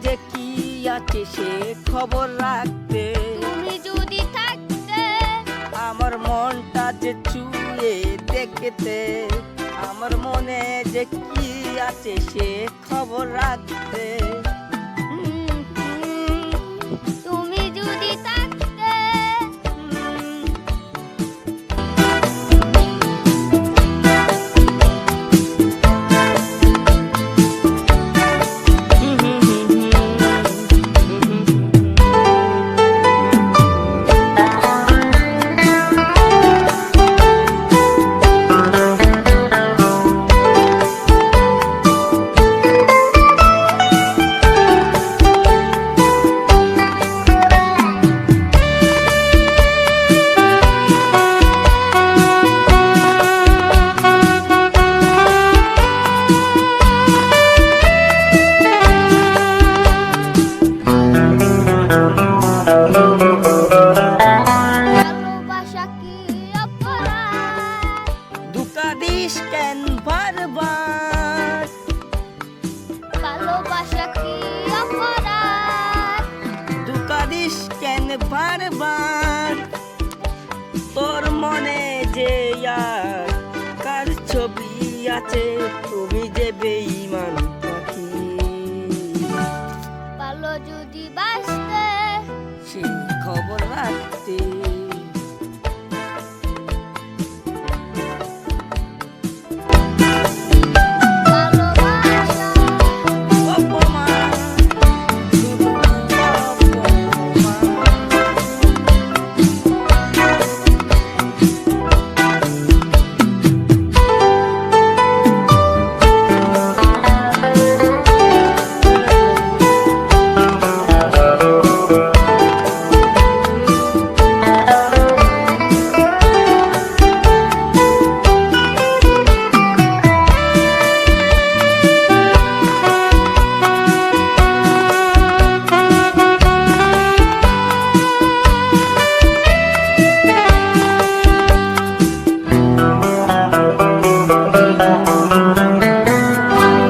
যে কি আছে সে খবর রাখতে। তুমি যদি থাকতে আমার মনটা যে ছুঁয়ে দেখতে, আমার মনে যে কি আছে সে খবর রাখতে। তুমি যদি থাকতে ভালোবাসা কি অপরাধ? দুকা দিস কেন বারবার? ভালোবাসা কি অপরাধ? দুকা দিস কেন বারবার? তোর মনে যে আর কার ছবি আছে, তুমি যে বেঈমান পাখি। ভালো যদি বাসতে সেই খবর রাখতে। ভালোবাসা অপমান, শুধু অপমান।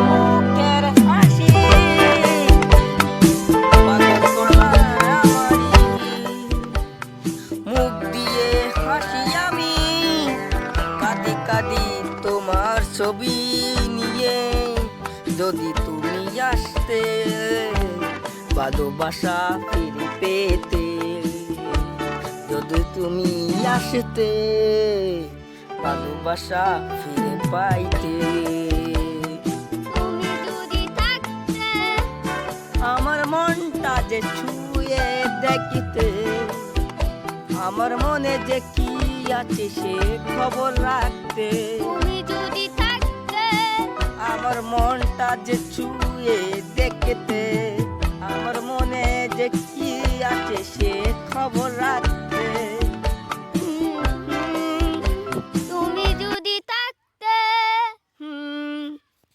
মুখের হাসি পাগল করলা আমারি। মুখ দিয়ে হাসি আমি কাঁদি কাঁদি তোমার ছবি নিয়ে। যদি তুমি আসতে ভালোবাসা ফিরে পেতে, যদি তুমি আসতে ভালোবাসা ফিরে পাইতে। তুমি যদি থাকতে আমার মনটা যে ছুঁয়ে দেখিতে, আমার মনে যে কি আছে সে খবর রাখতে। তুমি যদি থাকতে আমার মনটা যে ছুঁয়ে দেখতে, আমার মনে যে কি আছে সে খবর রাখতে।